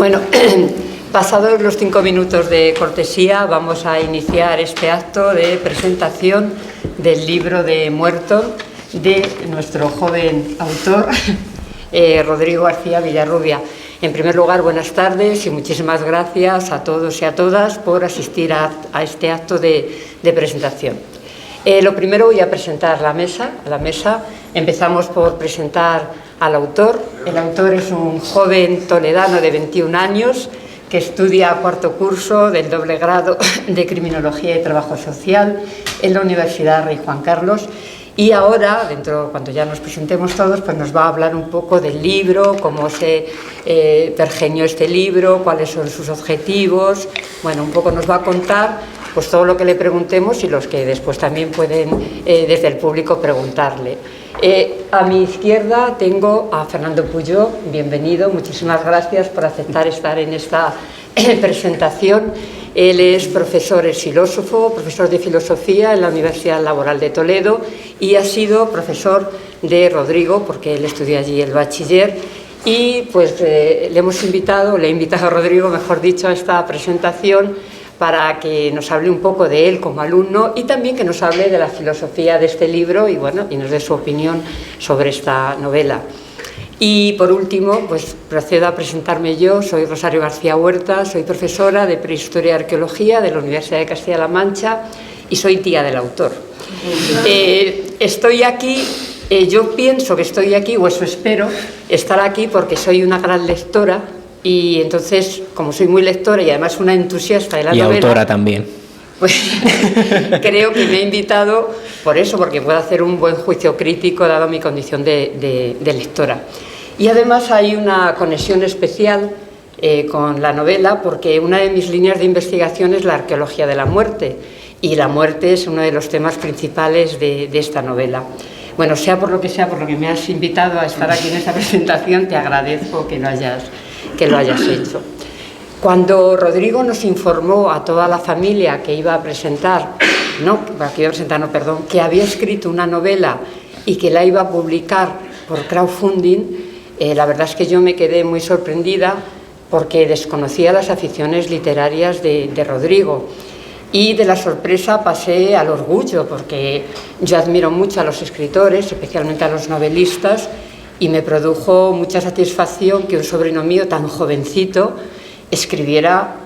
Bueno, pasados los 5 minutos de cortesía, vamos a iniciar este acto de presentación del libro de Muerto de nuestro joven autor, Rodrigo García Villarrubia. En primer lugar, buenas tardes y muchísimas gracias a todos y a todas por asistir a este acto de presentación. Lo primero voy a presentar la mesa. Empezamos por presentar al autor. El autor es un joven toledano de 21 años que estudia cuarto curso del doble grado de Criminología y Trabajo Social en la Universidad Rey Juan Carlos. Y ahora, cuando ya nos presentemos todos, pues nos va a hablar un poco del libro, cómo se pergeñó este libro, cuáles son sus objetivos. Bueno, un poco nos va a contar pues todo lo que le preguntemos y los que después también pueden desde el público preguntarle. A mi izquierda tengo a Fernando Puyó. Bienvenido, muchísimas gracias por aceptar estar en esta presentación. Él es profesor, es filósofo, profesor de filosofía en la Universidad Laboral de Toledo y ha sido profesor de Rodrigo, porque él estudió allí el bachiller. Y pues le he invitado a Rodrigo, mejor dicho, a esta presentación para que nos hable un poco de él como alumno y también que nos hable de la filosofía de este libro y nos dé su opinión sobre esta novela. Y por último, pues procedo a presentarme yo. Soy Rosario García Huerta, soy profesora de Prehistoria y Arqueología de la Universidad de Castilla-La Mancha y soy tía del autor. Estoy aquí, yo pienso que estoy aquí, o eso espero, estar aquí porque soy una gran lectora. Y entonces, como soy muy lectora y además una entusiasta de la novela... Y autora también. Pues creo que me ha invitado por eso, porque puedo hacer un buen juicio crítico dado mi condición de lectora. Y además hay una conexión especial con la novela, porque una de mis líneas de investigación es la arqueología de la muerte. Y la muerte es uno de los temas principales de esta novela. Bueno, sea por lo que me has invitado a estar aquí en esta presentación, te agradezco que lo hayas hecho. Cuando Rodrigo nos informó a toda la familia que que había escrito una novela y que la iba a publicar por crowdfunding, la verdad es que yo me quedé muy sorprendida porque desconocía las aficiones literarias de Rodrigo. Y de la sorpresa pasé al orgullo, porque yo admiro mucho a los escritores, especialmente a los novelistas, y me produjo mucha satisfacción que un sobrino mío tan jovencito escribiera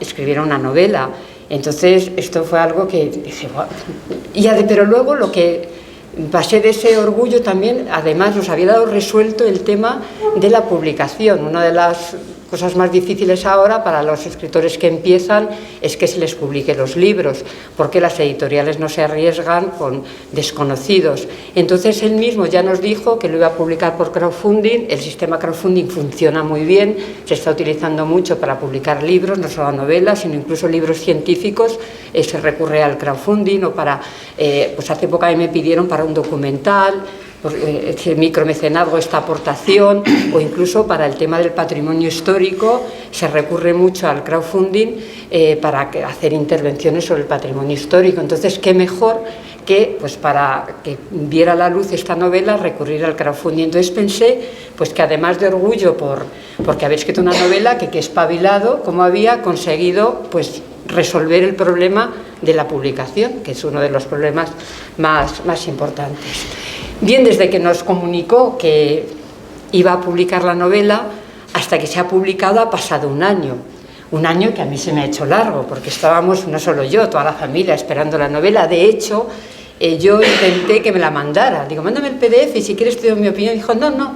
una novela. Entonces esto fue algo que dije, wow. Pero luego lo que pasé de ese orgullo también, además nos había dado resuelto el tema de la publicación. Una de las cosas más difíciles ahora para los escritores que empiezan es que se les publique los libros, porque las editoriales no se arriesgan con desconocidos. Entonces él mismo ya nos dijo que lo iba a publicar por crowdfunding. El sistema crowdfunding funciona muy bien, se está utilizando mucho para publicar libros, no solo novelas, sino incluso libros científicos. Se recurre al crowdfunding o pues hace poco me pidieron para un documental, este micromecenazgo, esta aportación, o incluso para el tema del patrimonio histórico se recurre mucho al crowdfunding para hacer intervenciones sobre el patrimonio histórico. Entonces, qué mejor que pues para que viera la luz esta novela recurrir al crowdfunding. Entonces pensé pues que además de orgullo porque había escrito una novela, que espabilado, cómo había conseguido pues resolver el problema de la publicación, que es uno de los problemas más importantes. Bien, desde que nos comunicó que iba a publicar la novela hasta que se ha publicado ha pasado un año que a mí se me ha hecho largo, porque estábamos, no solo yo, toda la familia esperando la novela. De hecho, yo intenté que me la mandara, digo, mándame el PDF y si quieres te doy mi opinión. Dijo, no,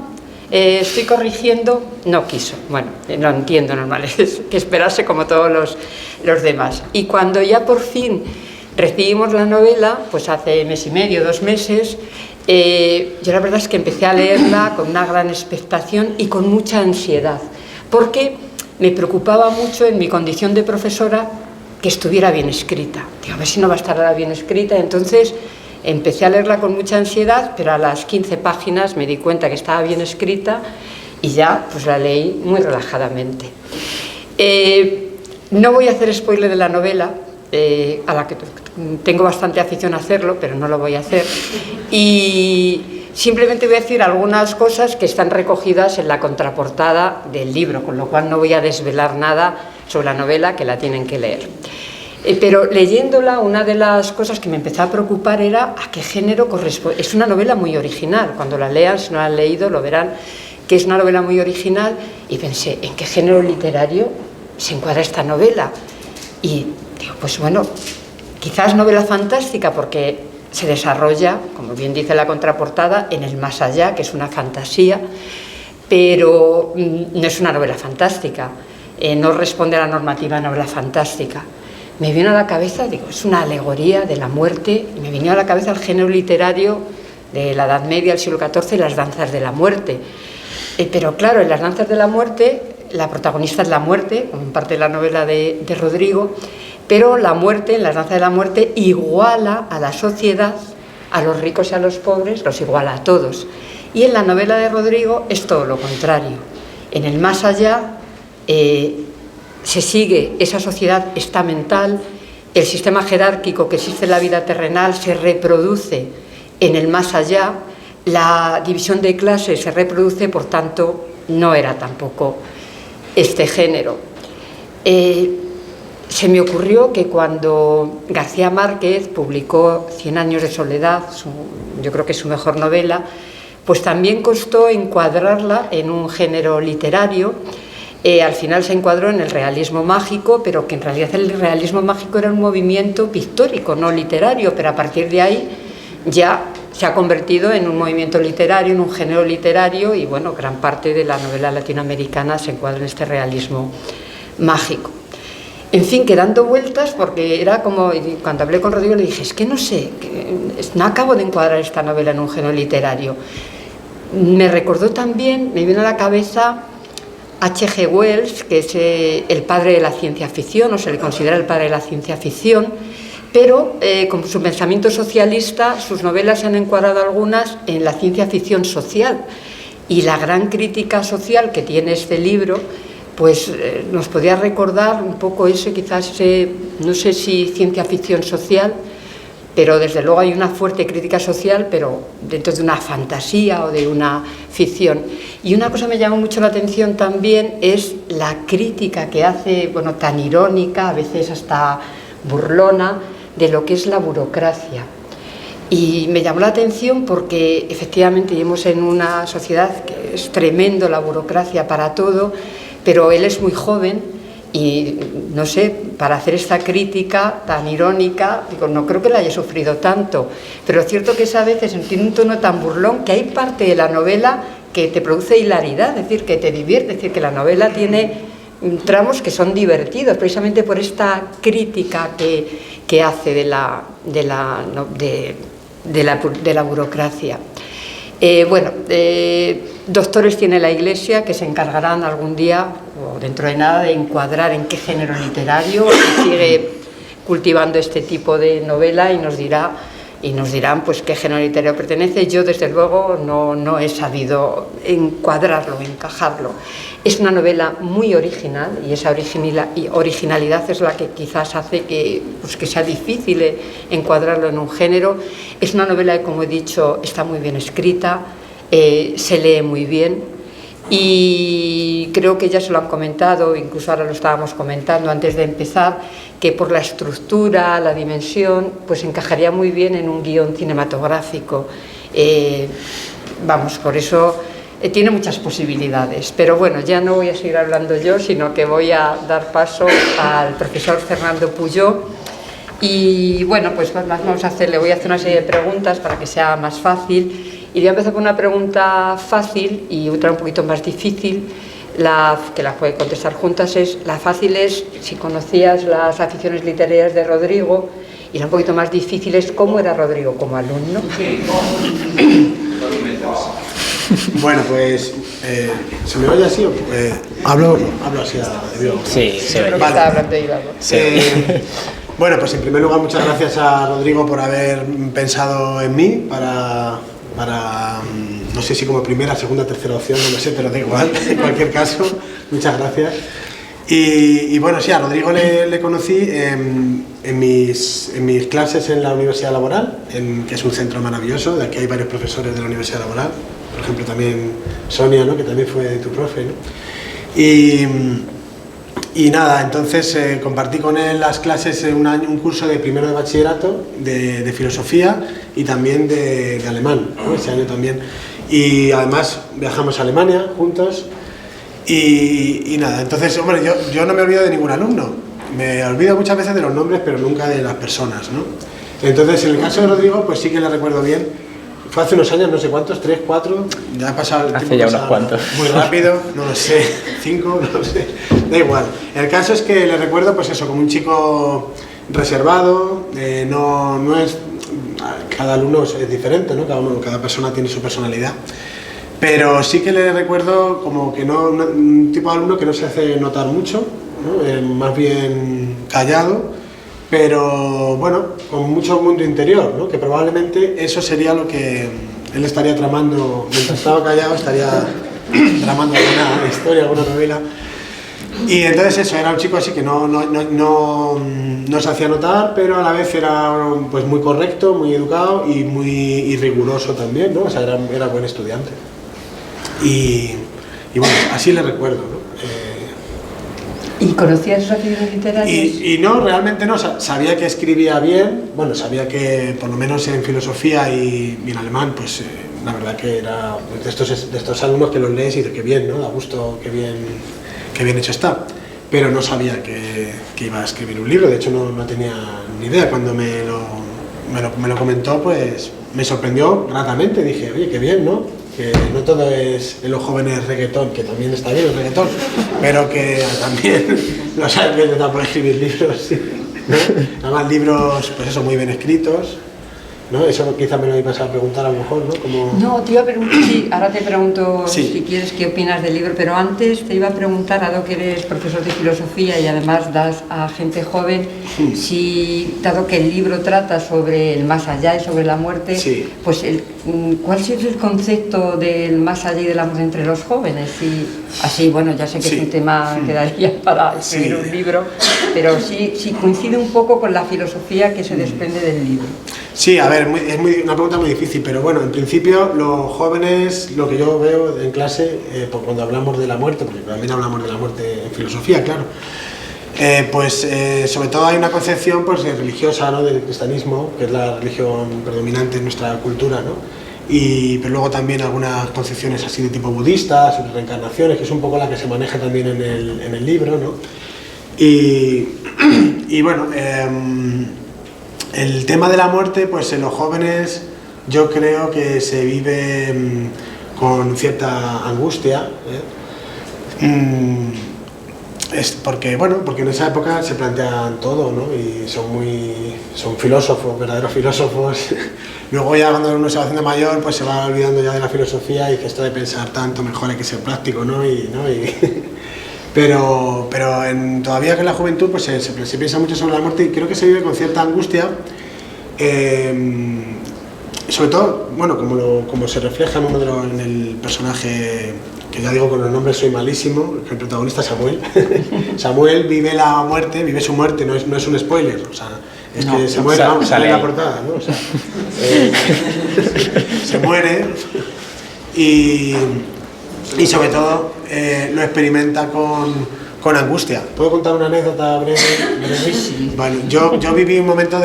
estoy corrigiendo. No quiso. Bueno, lo entiendo, normal, es que esperase como todos los demás. Y cuando ya por fin recibimos la novela, pues hace mes y medio, 2 meses, yo la verdad es que empecé a leerla con una gran expectación y con mucha ansiedad, porque me preocupaba mucho en mi condición de profesora que estuviera bien escrita. Digo, a ver si no va a estar bien escrita. Entonces empecé a leerla con mucha ansiedad, pero a las 15 páginas me di cuenta que estaba bien escrita y ya pues la leí muy relajadamente. No voy a hacer spoiler de la novela, a la que tengo bastante afición a hacerlo, pero no lo voy a hacer. Y Simplemente voy a decir algunas cosas que están recogidas en la contraportada del libro, con lo cual no voy a desvelar nada sobre la novela, que la tienen que leer. Pero leyéndola, una de las cosas que me empezó a preocupar era a qué género corresponde. Es una novela muy original, cuando la lean, si no la han leído, lo verán, que es una novela muy original, y pensé, ¿en qué género literario se encuadra esta novela? Y digo, pues bueno, quizás novela fantástica, porque se desarrolla, como bien dice la contraportada, en el más allá, que es una fantasía, pero no es una novela fantástica, no responde a la normativa de novela fantástica. Me vino a la cabeza, digo, es una alegoría de la muerte, y me vino a la cabeza el género literario de la Edad Media, del siglo XIV, las danzas de la muerte. Pero claro, en las danzas de la muerte, la protagonista es la muerte, como en parte de la novela de Rodrigo, pero la muerte, en las danzas de la muerte, iguala a la sociedad, a los ricos y a los pobres, los iguala a todos. Y en la novela de Rodrigo es todo lo contrario. En el más allá se sigue esa sociedad estamental, el sistema jerárquico que existe en la vida terrenal se reproduce en el más allá, la división de clases se reproduce, por tanto, no era tampoco este género. Se me ocurrió que cuando García Márquez publicó Cien años de soledad, yo creo que es su mejor novela, pues también costó encuadrarla en un género literario. Al final se encuadró en el realismo mágico, pero que en realidad el realismo mágico era un movimiento pictórico, no literario, pero a partir de ahí ya se ha convertido en un movimiento literario, en un género literario, y bueno, gran parte de la novela latinoamericana se encuadra en este realismo mágico. En fin, que dando vueltas, porque era como, cuando hablé con Rodrigo le dije, es que no sé, no acabo de encuadrar esta novela en un género literario. Me recordó también, me vino a la cabeza H.G. Wells, que es el padre de la ciencia ficción, o se le considera el padre de la ciencia ficción, pero con su pensamiento socialista, sus novelas se han encuadrado algunas en la ciencia ficción social, y la gran crítica social que tiene este libro, pues nos podría recordar un poco eso, quizás, no sé si ciencia ficción social, pero desde luego hay una fuerte crítica social, pero dentro de una fantasía o de una ficción. Y una cosa que me llamó mucho la atención también es la crítica que hace, bueno, tan irónica, a veces hasta burlona, de lo que es la burocracia. Y me llamó la atención porque efectivamente vivimos en una sociedad que es tremendo la burocracia para todo, pero él es muy joven y, no sé, para hacer esta crítica tan irónica, digo, no creo que la haya sufrido tanto, pero es cierto que es a veces tiene un tono tan burlón que hay parte de la novela que te produce hilaridad, es decir, que te divierte, es decir, que la novela tiene tramos que son divertidos, precisamente por esta crítica que hace de la burocracia. Doctores tiene la Iglesia, que se encargarán algún día, o dentro de nada, de encuadrar en qué género literario sigue cultivando este tipo de novela, y nos dirán pues qué género literario pertenece. Yo, desde luego, no he sabido encuadrarlo, encajarlo. Es una novela muy original, y esa originalidad es la que quizás hace que sea difícil encuadrarlo en un género. Es una novela que, como he dicho, está muy bien escrita, se lee muy bien, y creo que ya se lo han comentado, incluso ahora lo estábamos comentando antes de empezar, que por la estructura, la dimensión, pues encajaría muy bien en un guión cinematográfico. Por eso tiene muchas posibilidades, pero bueno, ya no voy a seguir hablando yo, sino que voy a dar paso al profesor Fernando Puyó. Y bueno, pues le voy a hacer una serie de preguntas para que sea más fácil. Y voy a empezar con una pregunta fácil y otra un poquito más difícil, que la puede contestar juntas. La fácil es si conocías las aficiones literarias de Rodrigo, y la un poquito más difícil es cómo era Rodrigo como alumno. Bueno, pues, ¿se me oye así? Hablo así. Sí, se ve. Vale. Hablando de Bueno, pues en primer lugar, muchas gracias a Rodrigo por haber pensado en mí para no sé si como primera, segunda, tercera opción, no lo sé, pero da igual, en cualquier caso, muchas gracias. Y bueno, sí, a Rodrigo le conocí en mis clases en la Universidad Laboral, que es un centro maravilloso. De aquí hay varios profesores de la Universidad Laboral, por ejemplo también Sonia, ¿no?, que también fue tu profe, ¿no? Y nada, entonces compartí con él las clases, un curso de primero de bachillerato de filosofía y también de alemán, ¿no?, ese año también. Y además viajamos a Alemania juntos. Y nada, entonces, hombre, yo no me olvido de ningún alumno. Me olvido muchas veces de los nombres, pero nunca de las personas, ¿no? Entonces, en el caso de Rodrigo, pues sí que le recuerdo bien. Fue hace unos años, no sé cuántos, 3, 4, ya ha pasado el tiempo. Hace ya unos cuantos. Muy rápido, no lo sé, 5, no lo sé, da igual. El caso es que le recuerdo, pues eso, como un chico reservado, no es... Cada alumno es diferente, ¿no? Cada persona tiene su personalidad. Pero sí que le recuerdo como que un tipo de alumno que no se hace notar mucho, ¿no? Más bien callado, pero bueno, con mucho mundo interior, ¿no? Que probablemente eso sería lo que él estaría tramando, mientras estaba callado estaría tramando alguna historia, alguna novela. Y entonces eso, era un chico así que no se hacía notar, pero a la vez era pues muy correcto, muy educado y riguroso también, ¿no? O sea, era buen estudiante. Y bueno, así le recuerdo, ¿no? ¿Y conocías sus aficiones literarias? Y no, realmente no. Sabía que escribía bien, bueno, sabía que por lo menos en filosofía y en alemán, pues la verdad que era de estos alumnos que los lees y dices que bien, ¿no? Da gusto, qué bien hecho está. Pero no sabía que iba a escribir un libro, de hecho no tenía ni idea. Cuando me lo comentó, pues me sorprendió gratamente. Dije, oye, qué bien, ¿no? Que no todo es en los jóvenes reggaetón, que también está bien el reggaetón, pero que también los ángeles están por escribir libros, ¿sí? ¿No? Además libros, pues eso, muy bien escritos, ¿no? Eso quizá me lo ibas a preguntar a lo mejor, ¿no? Como... No, te iba a preguntar, sí, ahora te pregunto sí, si quieres qué opinas del libro, pero antes te iba a preguntar, dado que eres profesor de filosofía y además das a gente joven, si, dado que el libro trata sobre el más allá y sobre la muerte, sí, pues ¿cuál es el concepto del más allá y de la muerte entre los jóvenes? Y así, bueno, ya sé que sí, es un tema que daría para escribir un libro, pero sí coincide un poco con la filosofía que se desprende del libro. Sí, a ver, es una pregunta muy difícil, pero bueno, en principio los jóvenes, lo que yo veo en clase, cuando hablamos de la muerte, porque también hablamos de la muerte en filosofía, claro, pues sobre todo hay una concepción pues religiosa, ¿no?, del cristianismo, que es la religión predominante en nuestra cultura, ¿no? Pero luego también algunas concepciones así de tipo budista, sobre reencarnaciones, que es un poco la que se maneja también en el libro, ¿no? Y bueno, el tema de la muerte, pues en los jóvenes yo creo que se vive con cierta angustia, es porque en esa época se plantean todo, ¿no? Y son filósofos, verdaderos filósofos. Luego ya cuando uno se va haciendo mayor, pues se va olvidando ya de la filosofía y que esto de pensar tanto mejor hay que ser práctico, ¿no? Pero todavía que en la juventud pues se piensa mucho sobre la muerte y creo que se vive con cierta angustia, sobre todo, bueno, como se refleja en el personaje, que ya digo con los nombres soy malísimo, el protagonista Samuel. Samuel vive la muerte, vive su muerte, no es un spoiler, o sea, es que se muere, vamos, sale en la portada, ¿no? O sea, se muere y sobre todo lo experimenta con angustia. ¿Puedo contar una anécdota breve? Sí. Bueno, yo viví un momento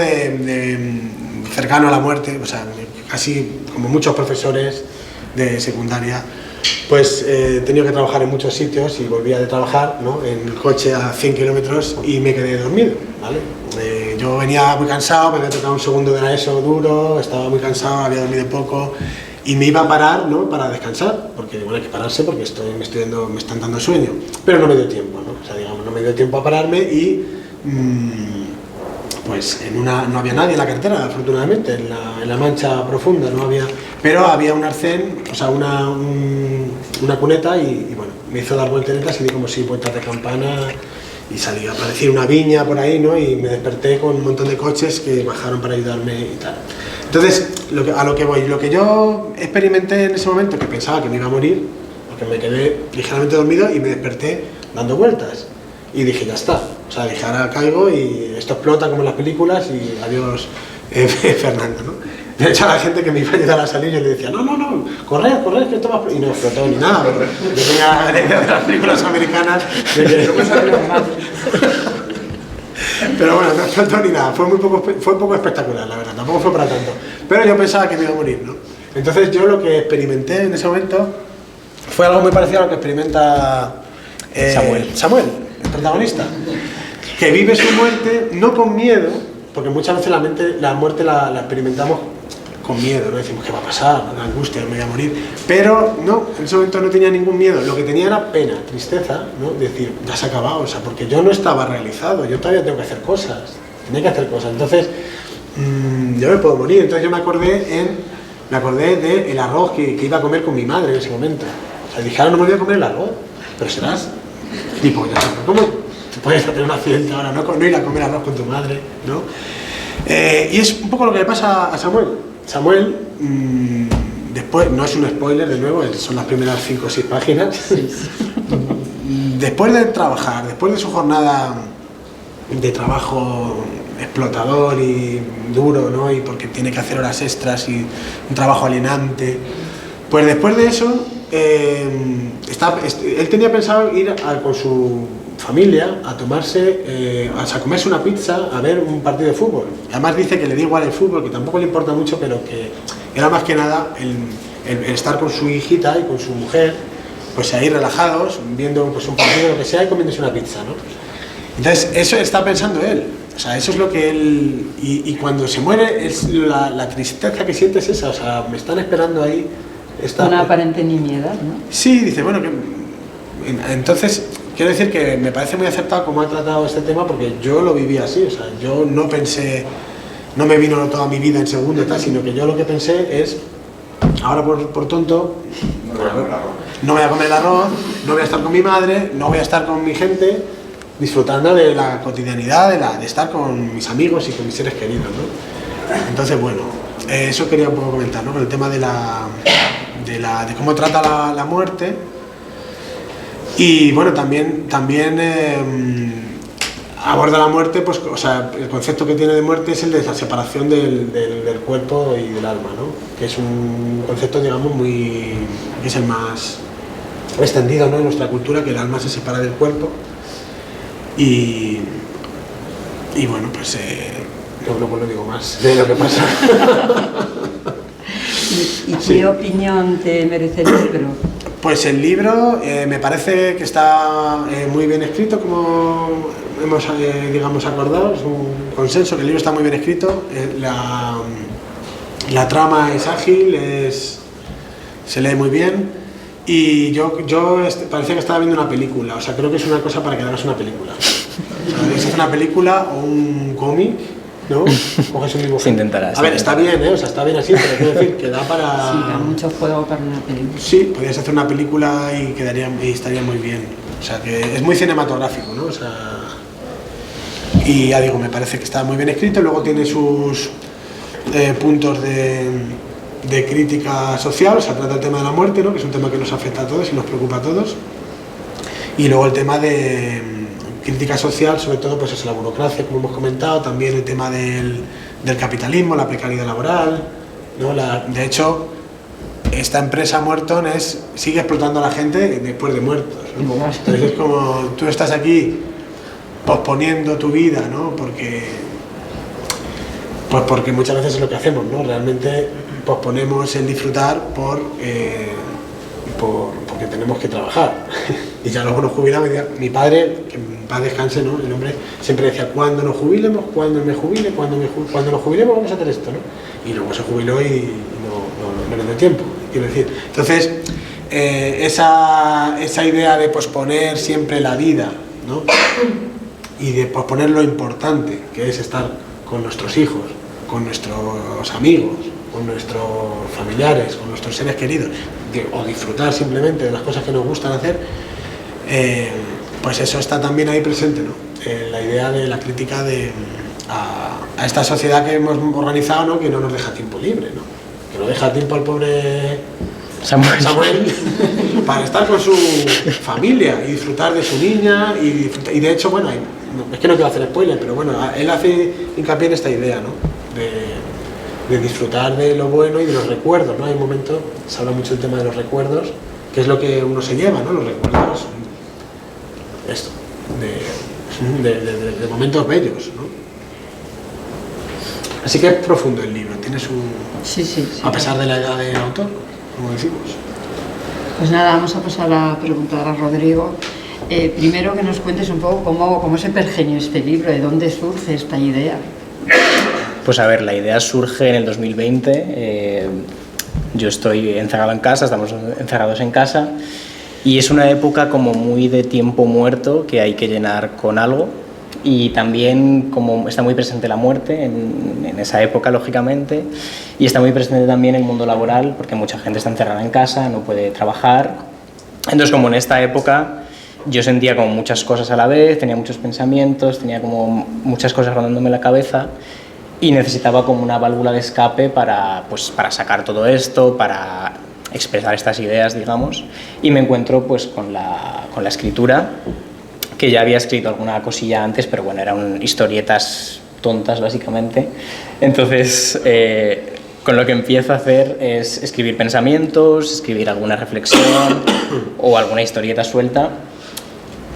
cercano a la muerte, o sea, casi como muchos profesores de secundaria, pues he tenido que trabajar en muchos sitios y volvía de trabajar, ¿no?, en el coche a 100 kilómetros y me quedé dormido, ¿vale? Yo venía muy cansado, me había tocado un segundo de la ESO duro, estaba muy cansado, había dormido poco y me iba a parar, ¿no?, para descansar, porque bueno, hay que pararse porque me están dando sueño, pero no me dio tiempo, ¿no? O sea, digamos, no me dio tiempo a pararme y pues no había nadie en la carretera, afortunadamente, en la Mancha profunda no había, pero había un arcén, o sea, una cuneta y bueno, me hizo dar vueltas y di como si vueltas de campana y salí a aparecer una viña por ahí, ¿no? Y me desperté con un montón de coches que bajaron para ayudarme y tal. Entonces, a lo que voy, lo que yo experimenté en ese momento, que pensaba que me iba a morir, porque me quedé ligeramente dormido y me desperté dando vueltas. y dije, ya está. O sea, dije, ahora caigo y esto explota como en las películas y adiós Fernando, ¿no? De hecho, a la gente que me iba a ayudar a salir, yo le decía, no, corred, que esto va a explotar. Y no explotó ni nada. Yo tenía la idea de las películas americanas de que no me salía mal. Pero bueno, no explotó ni nada. Fue poco espectacular, la verdad. Tampoco fue para tanto. Pero yo pensaba que me iba a morir, ¿no? Entonces yo lo que experimenté en ese momento fue algo muy parecido a lo que experimenta Samuel, el protagonista, que vive su muerte no con miedo, porque muchas veces la muerte la experimentamos con miedo, ¿no? Decimos, ¿qué va a pasar? Una angustia, me voy a morir. Pero no, en ese momento no tenía ningún miedo. Lo que tenía era pena, tristeza, ¿no? Decir, ya se ha acabado, o sea, porque yo no estaba realizado, yo todavía tengo que hacer cosas, tenía que hacer cosas. Entonces, yo me puedo morir. Entonces yo me acordé del arroz que iba a comer con mi madre en ese momento. O sea, dije, ahora no me voy a comer el arroz, pero serás tipo, ya sabes, ¿cómo te puedes hacer un accidente ahora? No ir a comer arroz con tu madre, ¿no? Y es un poco lo que le pasa a Samuel. Samuel, después, no es un spoiler de nuevo, son las primeras 5 o 6 páginas. Después de trabajar, después de su jornada de trabajo explotador y duro, ¿no? Y porque tiene que hacer horas extras y un trabajo alienante, pues después de eso, él tenía pensado ir con su familia a comerse una pizza, a ver un partido de fútbol. Además dice que le da igual el fútbol, que tampoco le importa mucho, pero que era más que nada el estar con su hijita y con su mujer, pues ahí relajados, viendo pues, un partido, lo que sea, y comiéndose una pizza, ¿no? Entonces eso está pensando él, o sea, eso es lo que él... Y cuando se muere, la tristeza que siente es esa, o sea, me están esperando ahí... Una aparente nimiedad, ¿no? Sí, dice, bueno, entonces... Quiero decir que me parece muy acertado cómo ha tratado este tema porque yo lo viví así, o sea, yo no pensé, no me vino toda mi vida en segundo y tal, sino que yo lo que pensé es, ahora por tonto, no voy a comer el arroz, no voy a estar con mi madre, no voy a estar con mi gente, disfrutando de la cotidianidad, de estar con mis amigos y con mis seres queridos, ¿no? Entonces, bueno, eso quería un poco comentar, ¿no? Con el tema de cómo trata la muerte. Y bueno, también aborda la muerte, pues, o sea, el concepto que tiene de muerte es el de la separación del cuerpo y del alma, ¿no? Que es un concepto, digamos, que es el más extendido, ¿no? En nuestra cultura, que el alma se separa del cuerpo. Y bueno, pues no digo más de lo que pasa. ¿Y qué opinión te merece el libro? Pues el libro me parece que está muy bien escrito, como hemos digamos acordado, es un consenso que el libro está muy bien escrito, la trama es ágil, se lee muy bien y yo parecía que estaba viendo una película, o sea, creo que es una cosa para que hagas una película. O sea, es una película o un cómic, ¿no? Coges un dibujo. Se intentará. A ver, está bien, o sea, está bien así, pero quiero decir que da para... Sí, da mucho juego para una película. Sí, podrías hacer una película y estaría muy bien. O sea, que es muy cinematográfico, ¿no? O sea, y ya digo, me parece que está muy bien escrito. Luego tiene sus puntos de crítica social, o sea, trata el tema de la muerte, ¿no? Que es un tema que nos afecta a todos y nos preocupa a todos. Y luego el tema de crítica social, sobre todo pues es la burocracia, como hemos comentado, también el tema del capitalismo, la precariedad laboral, ¿no? De hecho, esta empresa Muerton sigue explotando a la gente después de muertos, ¿no? Entonces es como tú estás aquí posponiendo tu vida, ¿no? Porque muchas veces es lo que hacemos, ¿no? Realmente posponemos el disfrutar porque tenemos que trabajar. Y ya luego nos jubilamos. Mi padre, que en paz descanse, ¿no? El hombre siempre decía, cuando nos jubilemos, cuando me jubile, cuando nos jubilemos vamos a hacer esto, ¿no? Y luego se jubiló y no le dio tiempo, quiero decir. Entonces, esa idea de posponer siempre la vida, ¿no? Y de posponer lo importante, que es estar con nuestros hijos, con nuestros amigos, con nuestros familiares, con nuestros seres queridos, o disfrutar simplemente de las cosas que nos gustan hacer, pues eso está también ahí presente, ¿no? La idea de la crítica a esta sociedad que hemos organizado, ¿no? Que no nos deja tiempo libre, ¿no? Que no deja tiempo al pobre Samuel, para estar con su familia y disfrutar de su niña y de hecho, bueno, es que no quiero hacer spoiler, pero bueno, él hace hincapié en esta idea, ¿no? De disfrutar de lo bueno y de los recuerdos, ¿no? Hay un momento, se habla mucho del tema de los recuerdos, que es lo que uno se lleva, ¿no? Los recuerdos, esto, de momentos bellos, ¿no? Así que es profundo el libro, tiene su... Sí. A pesar de la edad del autor, como decimos. Pues nada, vamos a pasar a preguntar a Rodrigo. Primero que nos cuentes un poco cómo se pergeñó este libro, de dónde surge esta idea. Pues a ver, la idea surge en el 2020. Yo estoy encerrado en casa, estamos encerrados en casa, y es una época como muy de tiempo muerto que hay que llenar con algo. Y también como está muy presente la muerte en esa época, lógicamente, y está muy presente también el mundo laboral, porque mucha gente está encerrada en casa, no puede trabajar. Entonces, como en esta época yo sentía como muchas cosas a la vez, tenía muchos pensamientos, tenía como muchas cosas rondándome en la cabeza y necesitaba como una válvula de escape para sacar todo esto, para expresar estas ideas, digamos, y me encuentro pues con la escritura, que ya había escrito alguna cosilla antes, pero bueno, eran historietas tontas básicamente. Entonces, con lo que empiezo a hacer es escribir pensamientos, escribir alguna reflexión o alguna historieta suelta,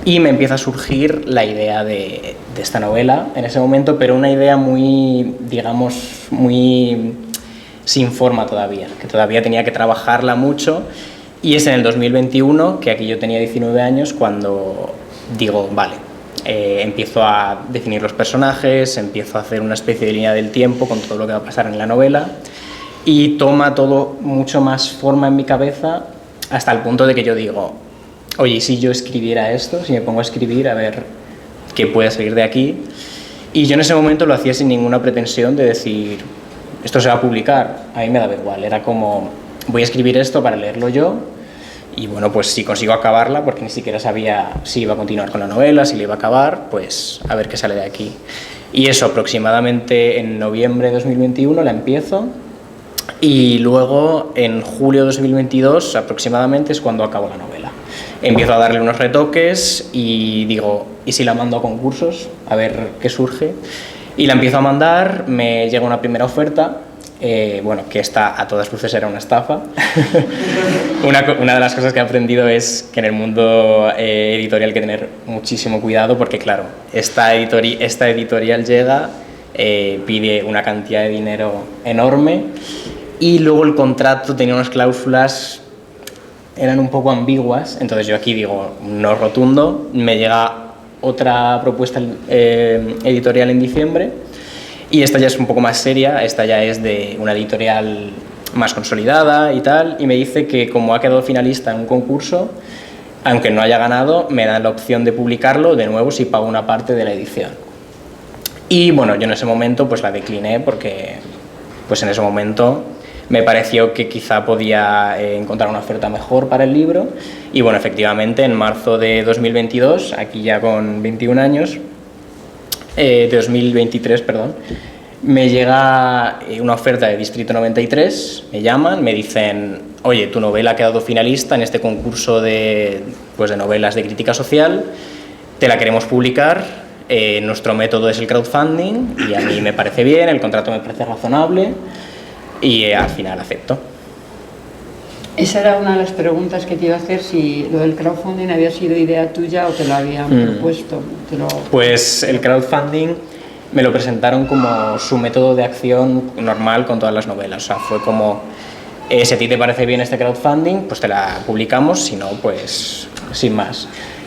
y me empieza a surgir la idea de esta novela en ese momento, pero una idea muy, digamos, muy sin forma todavía, que todavía tenía que trabajarla mucho, y es en el 2021, que aquí yo tenía 19 años, cuando digo, vale, empiezo a definir los personajes, empiezo a hacer una especie de línea del tiempo con todo lo que va a pasar en la novela, y toma todo mucho más forma en mi cabeza, hasta el punto de que yo digo, oye, ¿y si yo escribiera esto? Si me pongo a escribir, a ver qué puede salir de aquí. Y yo en ese momento lo hacía sin ninguna pretensión de decir, esto se va a publicar, a mí me daba igual, era como, voy a escribir esto para leerlo yo, y bueno, pues si consigo acabarla, porque ni siquiera sabía si iba a continuar con la novela, si la iba a acabar, pues a ver qué sale de aquí. Y eso, aproximadamente en noviembre de 2021 la empiezo, y luego en julio de 2022 aproximadamente es cuando acabo la novela. Empiezo a darle unos retoques y digo, ¿y si la mando a concursos? A ver qué surge. Y la empiezo a mandar, me llega una primera oferta, bueno, que esta a todas luces era una estafa. Una de las cosas que he aprendido es que en el mundo editorial hay que tener muchísimo cuidado, porque claro, esta editorial llega, pide una cantidad de dinero enorme, y luego el contrato tenía unas cláusulas, eran un poco ambiguas, entonces yo aquí digo, no rotundo, me llega otra propuesta editorial en diciembre, y esta ya es un poco más seria, esta ya es de una editorial más consolidada y tal, y me dice que como ha quedado finalista en un concurso, aunque no haya ganado, me dan la opción de publicarlo de nuevo si pago una parte de la edición. Y bueno, yo en ese momento pues la decliné, porque pues en ese momento me pareció que quizá podía encontrar una oferta mejor para el libro, y bueno, efectivamente en marzo de 2022, aquí ya con 21 años, de 2023, perdón, me llega una oferta de Distrito 93, me llaman, me dicen, oye, tu novela ha quedado finalista en este concurso de novelas de crítica social, te la queremos publicar, nuestro método es el crowdfunding, y a mí me parece bien, el contrato me parece razonable, y al final acepto. Esa era una de las preguntas que te iba a hacer, si lo del crowdfunding había sido idea tuya o te lo habían propuesto. Pues el crowdfunding me lo presentaron como su método de acción normal con todas las novelas. O sea, fue como, si a ti te parece bien este crowdfunding, pues te la publicamos, si no, pues sin más.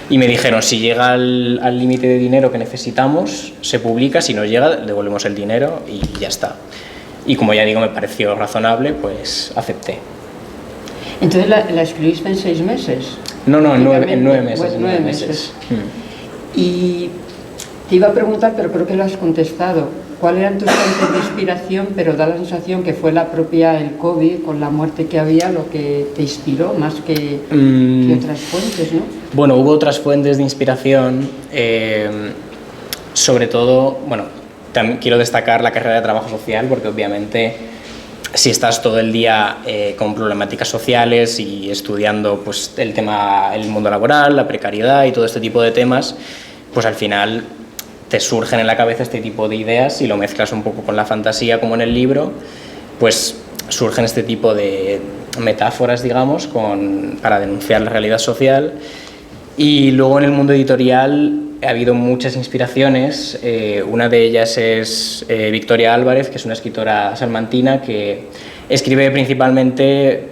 Y me dijeron, si llega al límite de dinero que necesitamos, se publica, si no llega, devolvemos el dinero y ya está. Y como ya digo, me pareció razonable, pues acepté. Entonces la escribiste en 6 meses. No, en 9 meses. Pues 9 meses. Y te iba a preguntar, pero creo que lo has contestado, ¿cuáles eran tus fuentes de inspiración? Pero da la sensación que fue el COVID, con la muerte que había, lo que te inspiró más que otras fuentes, ¿no? Bueno, hubo otras fuentes de inspiración, sobre todo, bueno, también quiero destacar la carrera de trabajo social, porque obviamente si estás todo el día con problemáticas sociales y estudiando pues, el mundo laboral, la precariedad y todo este tipo de temas, pues al final te surgen en la cabeza este tipo de ideas y lo mezclas un poco con la fantasía como en el libro, pues surgen este tipo de metáforas, digamos, para denunciar la realidad social. Y luego en el mundo editorial ha habido muchas inspiraciones. Una de ellas es Victoria Álvarez, que es una escritora salmantina que escribe principalmente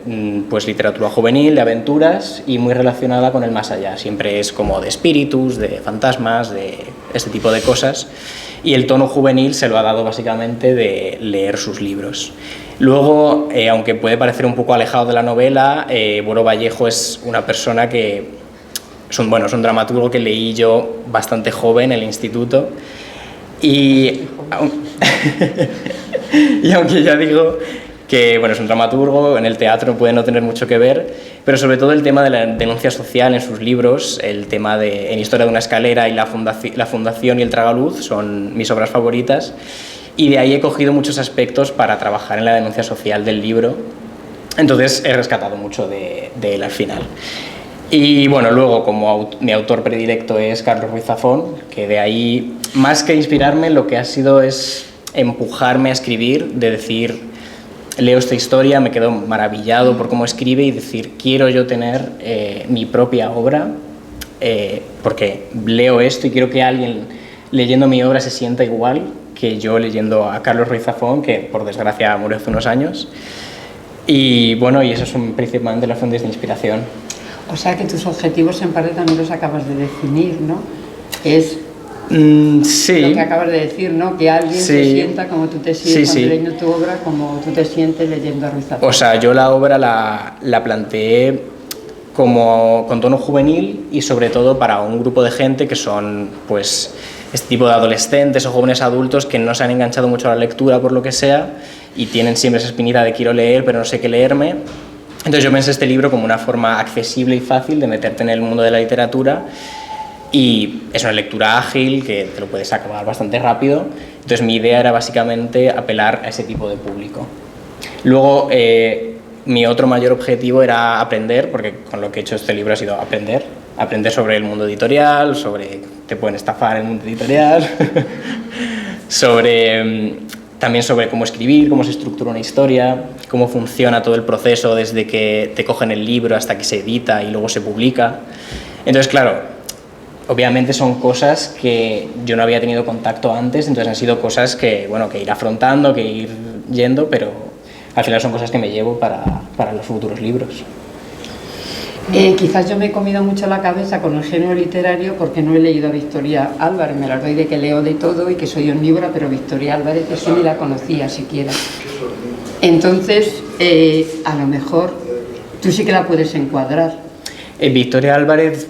pues, literatura juvenil, de aventuras y muy relacionada con el más allá. Siempre es como de espíritus, de fantasmas, de este tipo de cosas. Y el tono juvenil se lo ha dado básicamente de leer sus libros. Luego, aunque puede parecer un poco alejado de la novela, Boro Vallejo es una persona que es un dramaturgo que leí yo bastante joven en el instituto y aunque ya digo que es un dramaturgo, en el teatro puede no tener mucho que ver, pero sobre todo el tema de la denuncia social en sus libros, el tema en Historia de una escalera y la fundación y el tragaluz son mis obras favoritas y de ahí he cogido muchos aspectos para trabajar en la denuncia social del libro, entonces he rescatado mucho de él al final. Y bueno, luego como mi autor predilecto es Carlos Ruiz Zafón, que de ahí, más que inspirarme, lo que ha sido es empujarme a escribir, de decir, leo esta historia, me quedo maravillado por cómo escribe y decir, quiero yo tener mi propia obra, porque leo esto y quiero que alguien leyendo mi obra se sienta igual que yo leyendo a Carlos Ruiz Zafón, que por desgracia murió hace unos años. Y bueno, y esos son principalmente las fuentes de inspiración. O sea que tus objetivos en parte también los acabas de definir, ¿no? Es sí. Lo que acabas de decir, ¿no? Que alguien se sienta como tú te sientes leyendo tu obra, como tú te sientes leyendo a Ruiz Zafón. O sea, yo la obra la planteé con tono juvenil y sobre todo para un grupo de gente que son pues este tipo de adolescentes o jóvenes adultos que no se han enganchado mucho a la lectura por lo que sea y tienen siempre esa espinita de quiero leer pero no sé qué leerme. Entonces yo pensé este libro como una forma accesible y fácil de meterte en el mundo de la literatura y es una lectura ágil que te lo puedes acabar bastante rápido. Entonces mi idea era básicamente apelar a ese tipo de público. Luego mi otro mayor objetivo era aprender, porque con lo que he hecho este libro ha sido aprender sobre el mundo editorial, sobre te pueden estafar en el mundo editorial, también sobre cómo escribir, cómo se estructura una historia, cómo funciona todo el proceso desde que te cogen el libro hasta que se edita y luego se publica. Entonces, claro, obviamente son cosas que yo no había tenido contacto antes, entonces han sido cosas que ir afrontando, que ir yendo, pero al final son cosas que me llevo para los futuros libros. Quizás yo me he comido mucho la cabeza con el género literario porque no he leído a Victoria Álvarez, me la doy de que leo de todo y que soy omnívora, pero Victoria Álvarez eso ni la conocía siquiera. Entonces, a lo mejor tú sí que la puedes encuadrar. Victoria Álvarez...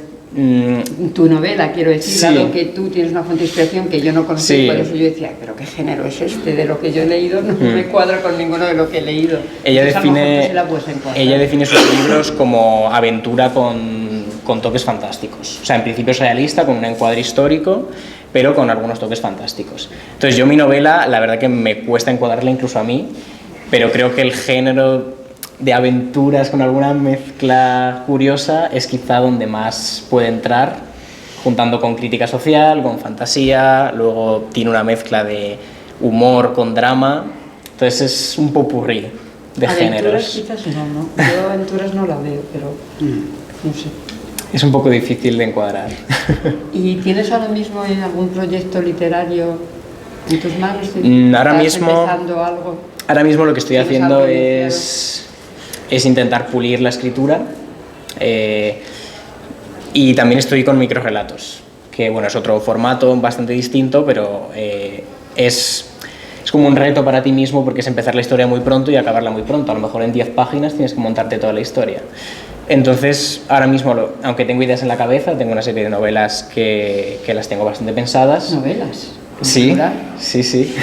Tu novela, quiero decir, sí. Dado que tú tienes una fuente de inspiración que yo no conocía, sí. Por eso yo decía, pero ¿qué género es este? De lo que yo he leído no me cuadra con ninguno de lo que he leído. Ella define sus libros como aventura con toques fantásticos. O sea, en principio es realista, con un encuadre histórico, pero con algunos toques fantásticos. Entonces yo mi novela, la verdad que me cuesta encuadrarla incluso a mí, pero creo que el género de aventuras con alguna mezcla curiosa es quizá donde más puede entrar, juntando con crítica social, con fantasía, luego tiene una mezcla de humor con drama, entonces es un popurrí de géneros. Quizás no, yo aventuras no la veo, pero no sé. Es un poco difícil de encuadrar. ¿Y tienes ahora mismo algún proyecto literario en tus manos? ¿Estás empezando algo? Ahora mismo lo que estoy haciendo es intentar pulir la escritura y también estoy con microrrelatos, que es otro formato bastante distinto, pero es como un reto para ti mismo porque es empezar la historia muy pronto y acabarla muy pronto. A lo mejor en 10 páginas tienes que montarte toda la historia. Entonces, ahora mismo, aunque tengo ideas en la cabeza, tengo una serie de novelas que las tengo bastante pensadas. ¿Novelas? Sí, sí.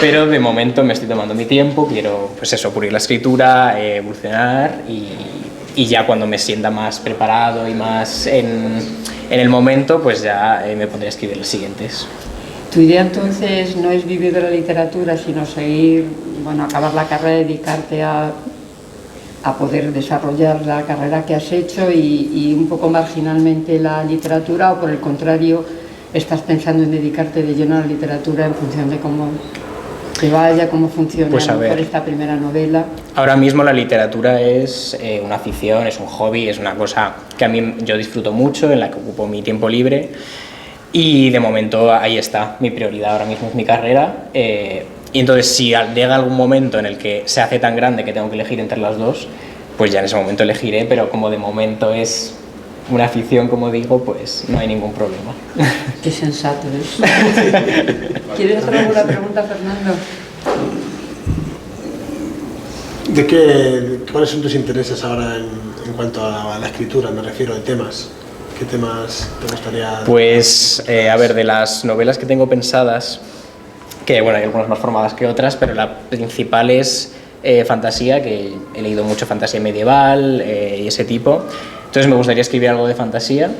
Pero de momento me estoy tomando mi tiempo, quiero pulir la escritura, evolucionar y ya cuando me sienta más preparado y más en el momento, pues ya me pondré a escribir los siguientes. Tu idea entonces no es vivir de la literatura, sino seguir, bueno, acabar la carrera, dedicarte a poder desarrollar la carrera que has hecho y un poco marginalmente la literatura, o por el contrario, estás pensando en dedicarte de lleno a la literatura en función de cómo te vaya, cómo funciona Pues a ver, mejor esta primera novela. Ahora mismo la literatura es una afición, es un hobby, es una cosa que a mí yo disfruto mucho, en la que ocupo mi tiempo libre, y de momento ahí está, mi prioridad ahora mismo es mi carrera, y entonces si llega algún momento en el que se hace tan grande que tengo que elegir entre las dos, pues ya en ese momento elegiré, pero como de momento es una afición, como digo, pues no hay ningún problema. Qué sensato es. ¿Quieres hacer alguna pregunta, Fernando? ¿Cuáles son tus intereses ahora en cuanto a la escritura? Me refiero a temas. ¿Qué temas te gustaría...? Pues, a ver, de las novelas que tengo pensadas, que bueno, hay algunas más formadas que otras, pero la principal es fantasía, que he leído mucho fantasía medieval y ese tipo. Entonces me gustaría escribir algo de fantasía,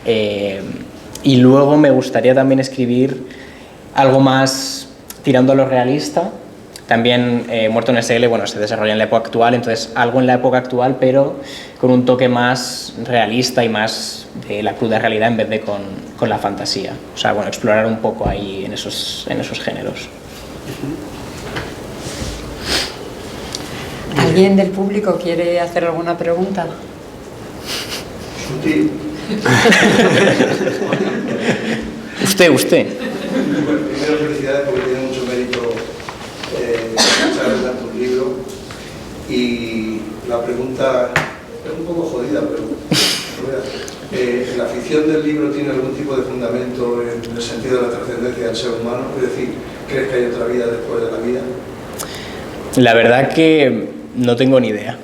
y luego me gustaría también escribir algo más tirando a lo realista. También Muerto en SL, bueno, se desarrolla en la época actual, entonces algo en la época actual, pero con un toque más realista y más de la cruda realidad en vez de con la fantasía. O sea, bueno, explorar un poco ahí en esos géneros. ¿Alguien del público quiere hacer alguna pregunta? Usted. Bueno, primero felicidades porque tiene mucho mérito echar tanto un libro, y la pregunta es un poco jodida, pero ¿la ficción del libro tiene algún tipo de fundamento en el sentido de la trascendencia del ser humano? Es decir, ¿crees que hay otra vida después de la vida? La verdad que no tengo ni idea.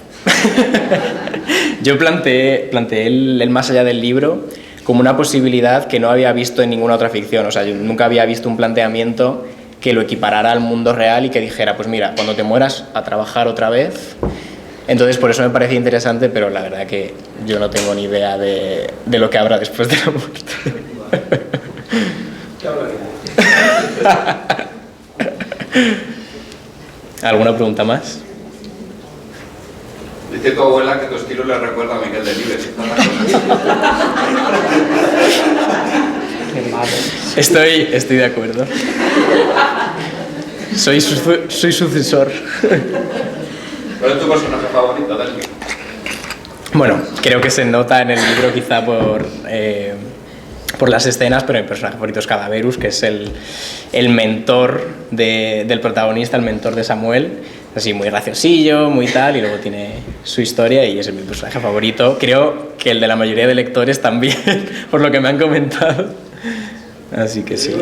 Yo planteé el más allá del libro como una posibilidad que no había visto en ninguna otra ficción. O sea, yo nunca había visto un planteamiento que lo equiparara al mundo real y que dijera, pues mira, cuando te mueras, a trabajar otra vez. Entonces, por eso me parecía interesante, pero la verdad que yo no tengo ni idea de lo que habrá después de la muerte. ¿Qué hablaría? ¿Alguna pregunta más? Dice tu abuela que tu estilo le recuerda a Miguel Delibes. Estoy de acuerdo. Soy sucesor. ¿Cuál es tu personaje favorito del libro? Bueno, creo que se nota en el libro quizá por las escenas, pero mi personaje favorito es Cadaverus, que es el mentor del protagonista, el mentor de Samuel. Así muy graciosillo, muy tal, y luego tiene su historia y es mi personaje favorito. Creo que el de la mayoría de lectores también, por lo que me han comentado. Así que sí.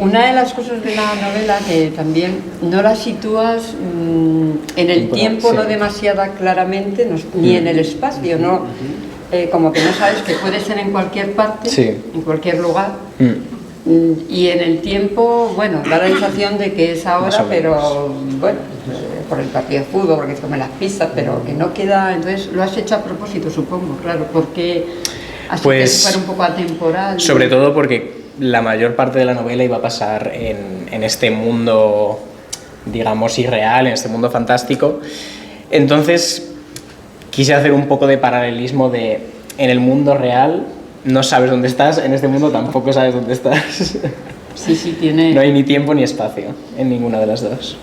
Una de las cosas de la novela que también no la sitúas en el tiempo, no demasiado claramente, ni en el espacio, ¿no? Como que no sabes que puede ser en cualquier parte, en cualquier lugar. Y en el tiempo, bueno, da la sensación de que es ahora, pero bueno, por el partido de fútbol, porque come las pizzas, pero que no queda. Entonces lo has hecho a propósito, supongo, claro, porque así pues, que fuera un poco atemporal. Sobre todo porque la mayor parte de la novela iba a pasar en este mundo, digamos, irreal, en este mundo fantástico. Entonces quise hacer un poco de paralelismo de en el mundo real no sabes dónde estás, en este mundo tampoco sabes dónde estás. Sí, tiene... No hay ni tiempo ni espacio en ninguna de las dos.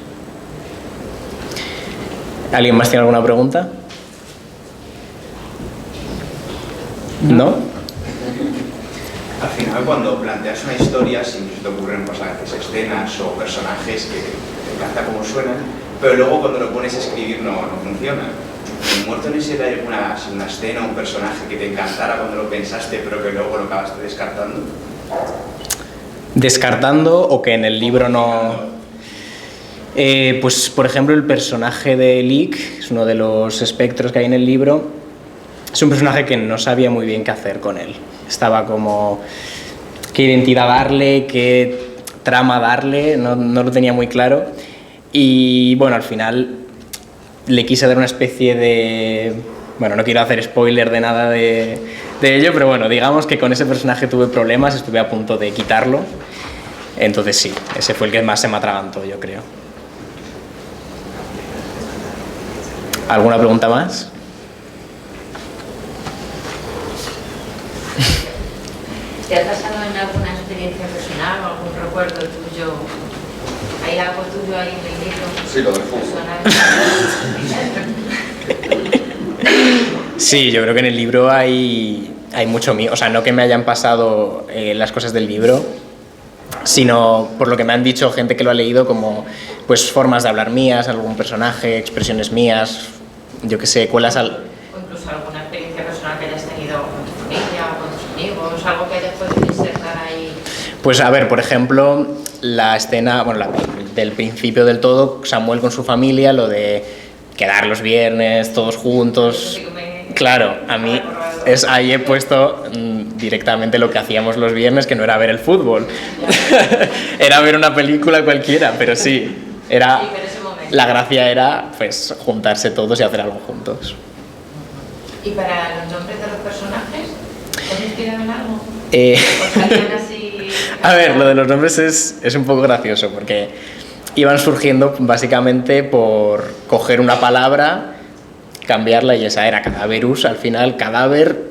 ¿Alguien más tiene alguna pregunta? ¿No? Al final, cuando planteas una historia, siempre se te ocurren pasajes, escenas o personajes que te encanta cómo suenan, pero luego cuando lo pones a escribir no funciona. ¿En Muerto en SL hay una escena, un personaje que te encantara cuando lo pensaste, pero que luego lo acabaste descartando? ¿Descartando o que en el libro no...? Pues, por ejemplo, el personaje de Lick, es uno de los espectros que hay en el libro, es un personaje que no sabía muy bien qué hacer con él. Estaba como... qué identidad darle, qué trama darle, no lo tenía muy claro. Y bueno, al final le quise dar una especie de Bueno, no quiero hacer spoiler de nada de ello, pero bueno, digamos que con ese personaje tuve problemas, estuve a punto de quitarlo. Entonces sí, ese fue el que más se me atragantó, yo creo. ¿Alguna pregunta más? ¿Te ha pasado en alguna experiencia personal o algún recuerdo tuyo? ¿Hay algo tuyo ahí en el libro? Sí, lo del fútbol. Sí, yo creo que en el libro hay mucho mío. O sea, no que me hayan pasado las cosas del libro, sino por lo que me han dicho gente que lo ha leído, como pues formas de hablar mías, algún personaje, expresiones mías, yo que sé, cuelas al... O incluso alguna experiencia personal que hayas tenido con tu familia, con tus amigos, algo que hayas podido insertar ahí. Pues a ver, por ejemplo, la escena, bueno, del principio del todo, Samuel con su familia, lo de quedar los viernes todos juntos. Claro, a mí ahí he puesto directamente lo que hacíamos los viernes, que no era ver el fútbol, era ver una película cualquiera, pero sí, era, la gracia era pues juntarse todos y hacer algo juntos. ¿Y para los nombres de los personajes? ¿Te has inspirado en algo? A ver, lo de los nombres es un poco gracioso, porque iban surgiendo básicamente por coger una palabra, cambiarla, y esa era Cadaverus, al final, cadáver.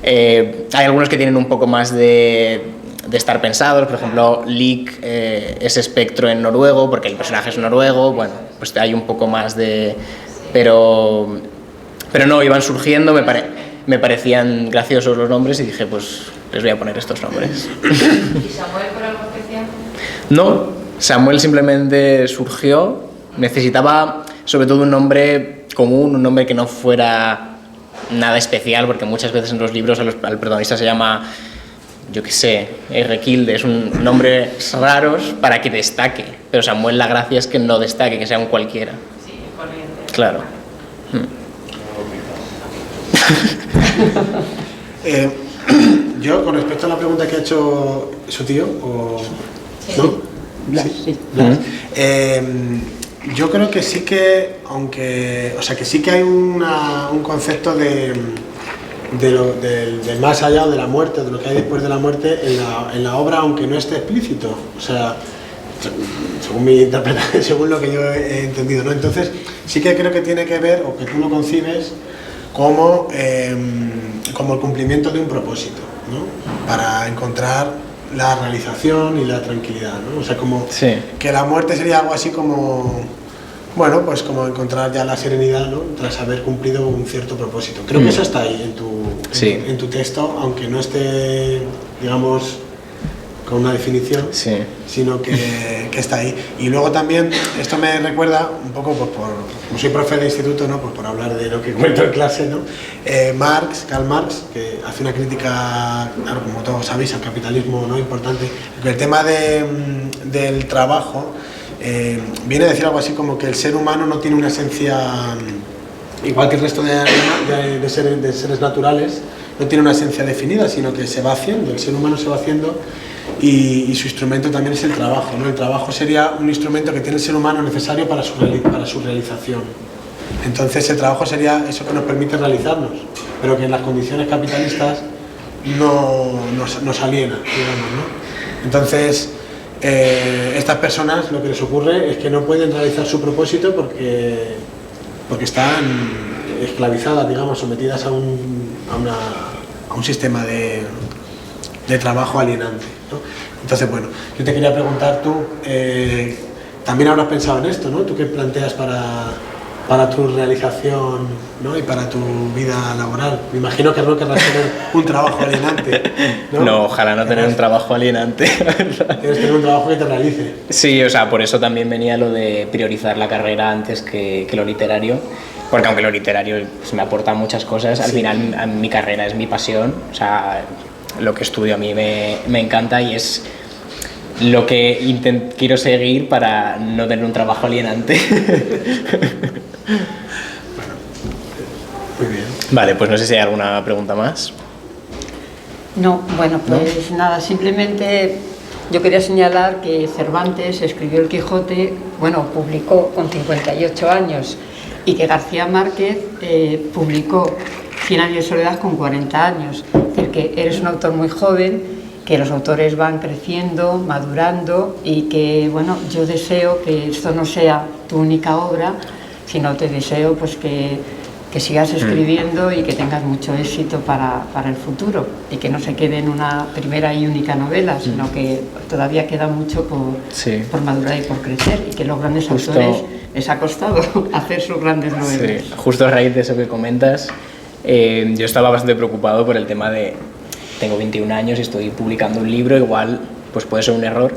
Hay algunos que tienen un poco más de estar pensados, por ejemplo, Lik es espectro en noruego, porque el personaje es noruego, bueno, pues hay un poco más de... Pero no, iban surgiendo, me parecían graciosos los nombres y dije, pues les voy a poner estos nombres. ¿Y Samuel por algo especial? No, Samuel simplemente surgió, necesitaba sobre todo un nombre común, un nombre que no fuera nada especial, porque muchas veces en los libros al protagonista se llama, yo qué sé, R. es un nombre raros para que destaque, pero Samuel la gracia es que no destaque, que sea un cualquiera. Sí, corriente. Claro. Yo, con respecto a la pregunta que ha hecho su tío, Sí. ¿no? Blas, sí. Blas. Yo creo que sí que, aunque, o sea, que sí que hay un concepto del más allá o de la muerte, de lo que hay después de la muerte en la obra, aunque no esté explícito. O sea, según mi interpretación, según lo que yo he entendido, ¿no? Entonces, sí que creo que tiene que ver, o que tú lo concibes como el cumplimiento de un propósito, ¿no? Para encontrar la realización y la tranquilidad, ¿no? O sea, como Sí. que la muerte sería algo así como, bueno, pues como encontrar ya la serenidad, ¿no? Tras haber cumplido un cierto propósito. Creo que eso está ahí en tu texto, aunque no esté, digamos, con una definición, Sí. sino que está ahí. Y luego también, esto me recuerda un poco, pues como soy profe de instituto, ¿no? Pues por hablar de lo que cuento en clase, ¿no? Karl Marx, que hace una crítica, claro, como todos sabéis, al capitalismo, ¿no? Importante. El tema del trabajo viene a decir algo así como que el ser humano no tiene una esencia, igual que el resto de seres naturales, no tiene una esencia definida, sino que se va haciendo, el ser humano se va haciendo. Y su instrumento también es el trabajo, ¿no? El trabajo sería un instrumento que tiene el ser humano necesario para su realización. Entonces el trabajo sería eso que nos permite realizarnos, pero que en las condiciones capitalistas nos aliena, digamos, ¿no? Entonces estas personas lo que les ocurre es que no pueden realizar su propósito porque están esclavizadas, digamos, sometidas a un sistema de trabajo alienante, ¿no? Entonces, bueno, yo te quería preguntar, tú también habrás pensado en esto, ¿no? ¿Tú qué planteas para tu realización, ¿no? Y para tu vida laboral? Me imagino que no querrás tener un trabajo alienante, ¿no? No, ojalá no tener un trabajo alienante. Quieres tener un trabajo que te realice. Sí, o sea, por eso también venía lo de priorizar la carrera antes que lo literario, porque aunque lo literario pues, me aporta muchas cosas, al final mi carrera es mi pasión, o sea, lo que estudio a mí me encanta y es lo que quiero seguir para no tener un trabajo alienante. Muy bien. Vale, pues no sé si hay alguna pregunta más. No, bueno, pues nada, simplemente yo quería señalar que Cervantes escribió El Quijote, bueno, publicó con 58 años, y que García Márquez publicó 100 años de soledad con 40 años. Es decir, que eres un autor muy joven, que los autores van creciendo, madurando y que, bueno, yo deseo que esto no sea tu única obra, sino te deseo pues que sigas escribiendo y que tengas mucho éxito para el futuro y que no se quede en una primera y única novela, sino que todavía queda mucho por madurar y por crecer y que los grandes autores les ha costado hacer sus grandes novelas. Sí, justo a raíz de eso que comentas, yo estaba bastante preocupado por el tema de tengo 21 años y estoy publicando un libro, igual pues puede ser un error,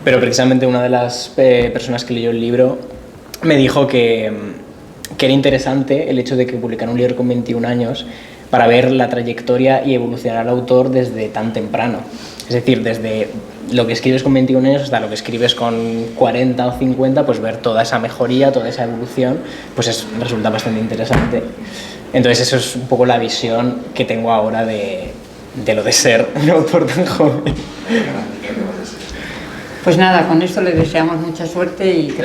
pero precisamente una de las personas que leyó el libro me dijo que era interesante el hecho de que publicara un libro con 21 años para ver la trayectoria y evolucionar al autor desde tan temprano. Es decir, desde lo que escribes con 21 años hasta lo que escribes con 40 o 50, pues ver toda esa mejoría, toda esa evolución, pues resulta bastante interesante. Entonces eso es un poco la visión que tengo ahora de lo de ser un autor tan joven. Pues nada, con esto le deseamos mucha suerte y que